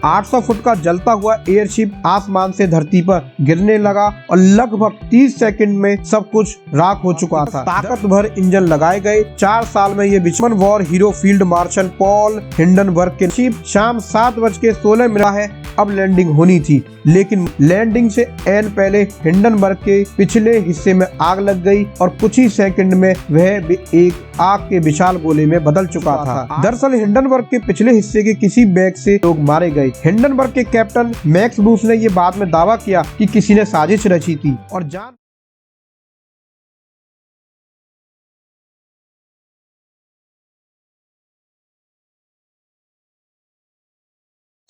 800 foot का जलता हुआ एयरशिप आसमान से धरती पर गिरने लगा और लगभग 30 सेकंड में सब कुछ राख हो चुका था। ताकतवर इंजन लगाए गए। 4 साल में ये विचमन war hero field marshal Paul Hindenburg के शिप शाम 7:16 है। अब लैंडिंग होनी थी, लेकिन लैंडिंग से एन पहले हिंडनबर्ग के पिछले हिस्से में आग लग गई और कुछ ही सेकंड में वह एक आग के विशाल गोले में बदल चुका था। दरअसल हिंडनबर्ग के पिछले हिस्से के किसी बैग से लोग मारे गए। हिंडनबर्ग के कैप्टन मैक्स ब्रूस ने ये बाद में दावा किया कि किसी ने साजिश रची थी और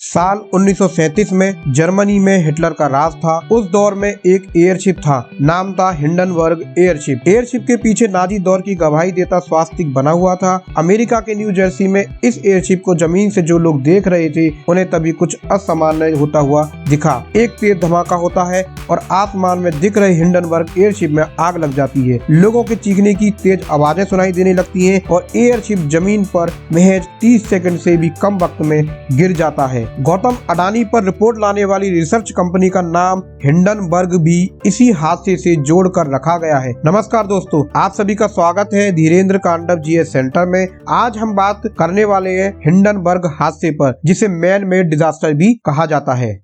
साल 1937 में जर्मनी में हिटलर का राज था। उस दौर में एक एयरशिप था, नाम था हिंडनबर्ग एयरशिप। एयरशिप के पीछे नाजी दौर की गवाही देता स्वास्तिक बना हुआ था। अमेरिका के न्यू जर्सी में इस एयरशिप को जमीन से जो लोग देख रहे थे उन्हें तभी कुछ असामान्य होता हुआ दिखा। एक तेज धमाका होता है और आसमान में दिख रहे हिंडनबर्ग एयरशिप में आग लग जाती है। लोगों के चीखने की तेज आवाजें सुनाई देने लगती है और एयरशिप जमीन पर महज 30 सेकंड से भी कम वक्त में गिर जाता है। गौतम अडानी पर रिपोर्ट लाने वाली रिसर्च कंपनी का नाम हिंडनबर्ग भी इसी हादसे से जोड़कर रखा गया है। नमस्कार दोस्तों, आप सभी का स्वागत है धीरेन्द्र कांडव जीएस सेंटर में। आज हम बात करने वाले हैं हिंडनबर्ग हादसे पर, जिसे मैन मेड डिजास्टर भी कहा जाता है।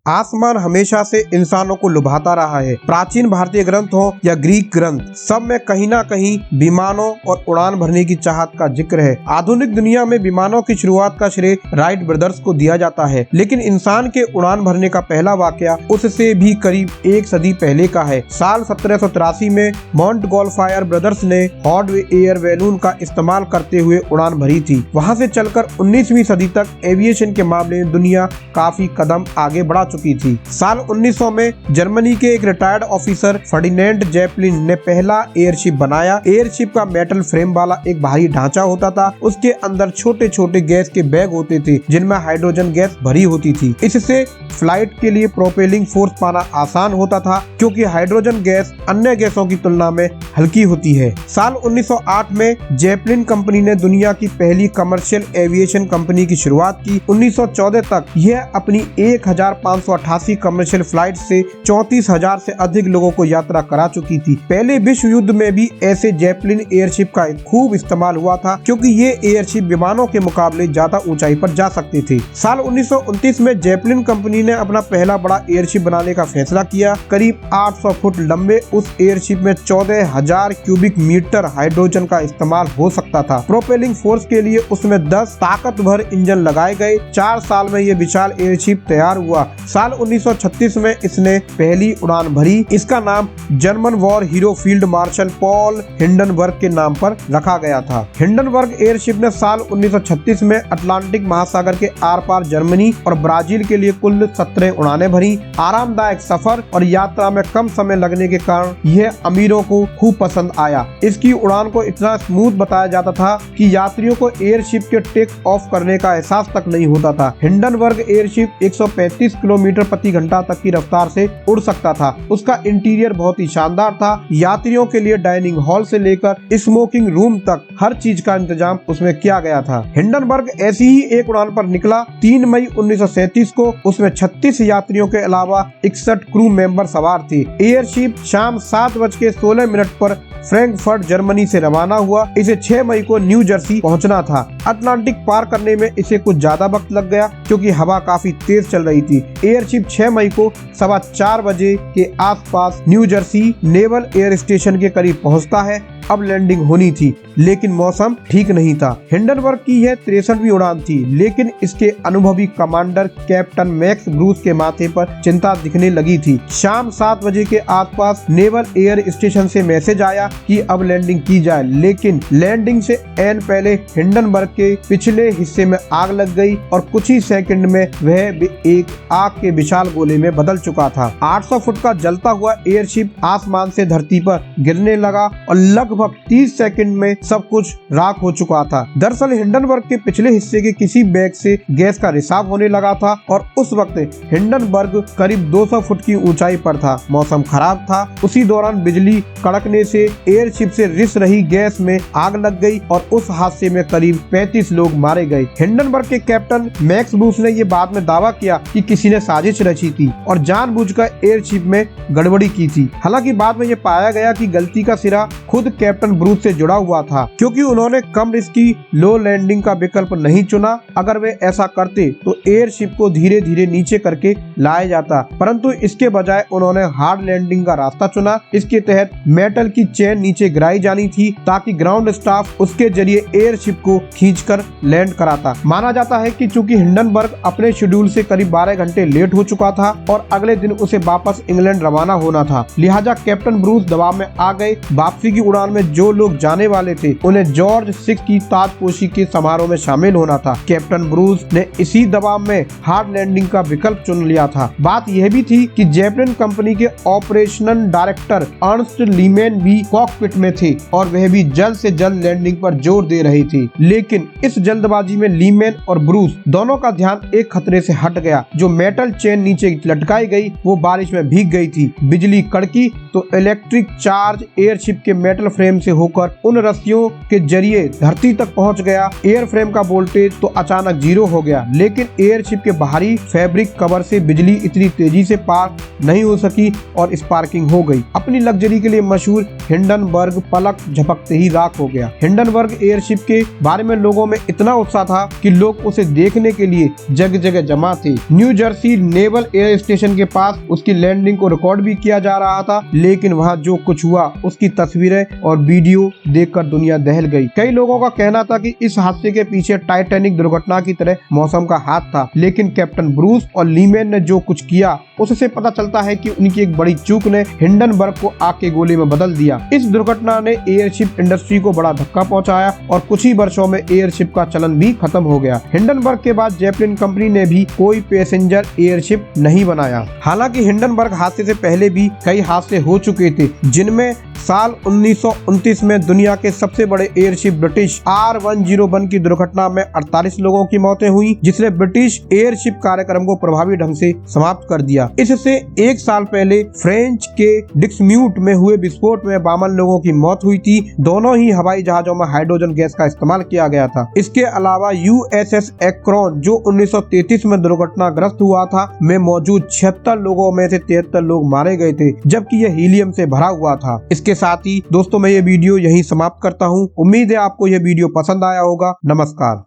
आसमान हमेशा से इंसानों को लुभाता रहा है। प्राचीन भारतीय ग्रंथ हो या ग्रीक ग्रंथ, सब में कहीं ना कहीं विमानों और उड़ान भरने की चाहत का जिक्र है। आधुनिक दुनिया में विमानों की शुरुआत का श्रेय राइट ब्रदर्स को दिया जाता है, लेकिन इंसान के उड़ान भरने का पहला वाकया उससे भी करीब 1 सदी पहले का है। साल 1783 में मोंटगोल्फायर ब्रदर्स ने हॉट एयर बैलून का इस्तेमाल करते हुए उड़ान भरी थी। वहाँ से चलकर 19वीं सदी तक एविएशन के मामले में दुनिया काफी कदम आगे बढ़ा चुकी थी। साल 1900 में जर्मनी के एक रिटायर्ड ऑफिसर फर्डिनेंड जेपलिन ने पहला एयरशिप बनाया। एयरशिप का मेटल फ्रेम वाला एक भारी ढांचा होता था। उसके अंदर छोटे छोटे गैस के बैग होते थे जिनमें हाइड्रोजन गैस भरी होती थी। इससे फ्लाइट के लिए प्रोपेलिंग फोर्स पाना आसान होता था, क्योंकि हाइड्रोजन गैस अन्य गैसों की तुलना में हल्की होती है। साल 1908 में जेपलिन कंपनी ने दुनिया की पहली कमर्शियल एविएशन कंपनी की शुरुआत की। 1914 तक यह अपनी 1588 कमर्शियल फ्लाइट से 34,000 से अधिक लोगों को यात्रा करा चुकी थी। पहले विश्व युद्ध में भी ऐसे जेपलिन एयरशिप का खूब इस्तेमाल हुआ था, क्योंकि ये एयरशिप विमानों के मुकाबले ज्यादा ऊंचाई पर जा सकते थे। साल 1929 में जेपलिन कंपनी ने अपना पहला बड़ा एयरशिप बनाने का फैसला किया। करीब 800 फुट लंबे उस एयरशिप में 14,000 क्यूबिक मीटर हाइड्रोजन का इस्तेमाल हो सकता था। प्रोपेलिंग फोर्स के लिए उसमें 10 ताकतवर इंजन लगाए गए। 4 साल में ये विशाल एयरशिप तैयार हुआ। साल 1936 में इसने पहली उड़ान भरी। इसका नाम German war hero field marshal Paul Hindenburg के नाम पर रखा गया था। हिंडनबर्ग एयरशिप ने साल 1936 में अटलांटिक महासागर के आर पार जर्मनी और ब्राजील के लिए कुल 17 उड़ानें भरी। आरामदायक सफर और यात्रा में कम समय लगने के कारण यह अमीरों को खूब पसंद आया। इसकी उड़ान को इतना स्मूथ बताया जाता था कि यात्रियों को एयरशिप के टेक ऑफ करने का एहसास तक नहीं होता था। हिंडनबर्ग एयरशिप 135 किलोमीटर प्रति घंटा तक की रफ्तार से उड़ सकता था। उसका इंटीरियर बहुत ही शानदार था। यात्रियों के लिए डाइनिंग हॉल से लेकर स्मोकिंग रूम तक हर चीज का इंतजाम उसमें किया गया था। हिंडनबर्ग ऐसी ही एक उड़ान पर निकला। 3 मई 1937 को उसमें 36 यात्रियों के अलावा 61 क्रू मेंबर सवार थे। एयरशिप शाम 7:16 पर फ्रैंकफर्ट जर्मनी से रवाना हुआ। इसे 6 मई को न्यू जर्सी पहुंचना था। अटलांटिक पार करने में इसे कुछ ज्यादा वक्त लग गया, क्योंकि हवा काफी तेज चल रही थी। एयरशिप 6 मई को 4:15 बजे के आसपास new Jersey naval air station के करीब पहुंचता है। अब लैंडिंग होनी थी, लेकिन मौसम ठीक नहीं था। हिंडनबर्ग की यह 63वीं उड़ान थी, लेकिन इसके अनुभवी कमांडर कैप्टन मैक्स ब्रूस के माथे पर चिंता दिखने लगी थी। शाम 7 बजे के आसपास नेवल एयर स्टेशन से मैसेज आया कि अब लैंडिंग की जाए, लेकिन लैंडिंग से एन पहले हिंडनबर्ग के पिछले हिस्से में आग लग गई और कुछ ही सेकंड में वह एक आग के विशाल गोले में बदल चुका था। 800 फुट का जलता हुआ एयरशिप आसमान से धरती पर गिरने लगा और लगभग लगभग 30 सेकंड में सब कुछ राख हो चुका था। दरअसल हिंडनबर्ग के पिछले हिस्से के किसी बैग से गैस का रिसाव होने लगा था और उस वक्त हिंडनबर्ग करीब 200 फुट की ऊंचाई पर था। मौसम खराब था। उसी दौरान बिजली कड़कने से एयरशिप से रिस रही गैस में आग लग गई और उस हादसे में करीब 35 लोग मारे गए। हिंडनबर्ग के कैप्टन मैक्स ब्रूस ने ये बाद में दावा किया कि किसी ने साजिश रची थी और जानबूझकर एयरशिप में गड़बड़ी की थी। हालांकि बाद में ये पाया गया कि गलती का सिरा खुद कैप्टन ब्रूस से जुड़ा हुआ था, क्योंकि उन्होंने कम रिस्की लो लैंडिंग का विकल्प नहीं चुना। अगर वे ऐसा करते तो एयरशिप को धीरे धीरे नीचे करके लाया जाता, परंतु इसके बजाय उन्होंने हार्ड लैंडिंग का रास्ता चुना। इसके तहत मेटल की चेन नीचे गिराई जानी थी ताकि ग्राउंड स्टाफ उसके जरिए एयरशिप को खींचकर लैंड कराता। माना जाता है कि चूंकि हिंडनबर्ग अपने शेड्यूल से करीब 12 घंटे लेट हो चुका था और अगले दिन उसे वापस इंग्लैंड रवाना होना था, लिहाजा कैप्टन ब्रूस दबाव में आ गए। वापसी की उड़ान में जो लोग जाने वाले थे उन्हें जॉर्ज 6 की ताजपोशी के समारोह में शामिल होना था। कैप्टन ब्रूस ने इसी दबाव में हार्ड लैंडिंग का विकल्प चुन लिया था। बात यह भी थी कि जेपलिन कंपनी के ऑपरेशनल डायरेक्टर अर्नस्ट लीमैन भी कॉकपिट में थे और वह भी जल्द से जल्द लैंडिंग पर जोर दे रही थी। लेकिन इस जल्दबाजी में लीमैन और ब्रूस दोनों का ध्यान एक खतरे से हट गया। जो मेटल चेन नीचे लटकाई गई वो बारिश में भीग गई थी। बिजली कड़की तो इलेक्ट्रिक चार्ज एयरशिप के मेटल फ्रेम से होकर उन रस्सियों के जरिए धरती तक पहुंच गया। एयर फ्रेम का वोल्टेज तो अचानक 0 हो गया, लेकिन एयरशिप के बाहरी फैब्रिक कवर से बिजली इतनी तेजी से पार नहीं हो सकी और स्पार्किंग हो गई। अपनी लग्जरी के लिए मशहूर हिंडनबर्ग पलक झपकते ही राख हो गया। हिंडनबर्ग एयरशिप के बारे में लोगों में इतना उत्साह था कि लोग उसे देखने के लिए जगह जगह जमा थे। New Jersey naval air station के पास उसकी लैंडिंग को रिकॉर्ड भी किया जा रहा था, लेकिन वहाँ जो कुछ हुआ उसकी तस्वीरें और वीडियो देखकर दुनिया दहल गई। कई लोगों का कहना था कि इस हादसे के पीछे टाइटैनिक दुर्घटना की तरह मौसम का हाथ था, लेकिन कैप्टन ब्रूस और लीमैन ने जो कुछ किया उससे पता चलता है कि उनकी एक बड़ी चूक ने हिंडनबर्ग को आग के गोले में बदल दिया। इस दुर्घटना ने एयरशिप इंडस्ट्री को बड़ा धक्का पहुंचाया और कुछ ही वर्षों में एयरशिप का चलन भी खत्म हो गया। हिंडनबर्ग के बाद जेपलिन कंपनी ने भी कोई पैसेंजर एयरशिप नहीं बनाया। हालांकि हिंडनबर्ग हादसे से पहले भी कई हादसे हो चुके थे, जिनमें साल 1929 में दुनिया के सबसे बड़े एयरशिप ब्रिटिश R101 की दुर्घटना में 48 लोगों की मौतें हुई, जिसने ब्रिटिश एयरशिप कार्यक्रम को प्रभावी ढंग से समाप्त कर दिया। इससे एक साल पहले फ्रेंच के डिक्सम्यूट में हुए विस्फोट में 52 लोगों की मौत हुई थी। दोनों ही हवाई जहाजों में हाइड्रोजन गैस का इस्तेमाल किया गया था। इसके अलावा USS एक्रोन जो 1933 में दुर्घटनाग्रस्त हुआ था में मौजूद 76 लोगों में से 73 लोग मारे गए थे, जबकि यह हीलियम से भरा हुआ था। इसके साथ ही दोस्तों मैं ये वीडियो यहीं समाप्त करता हूँ। उम्मीद है आपको यह वीडियो पसंद आया होगा। नमस्कार।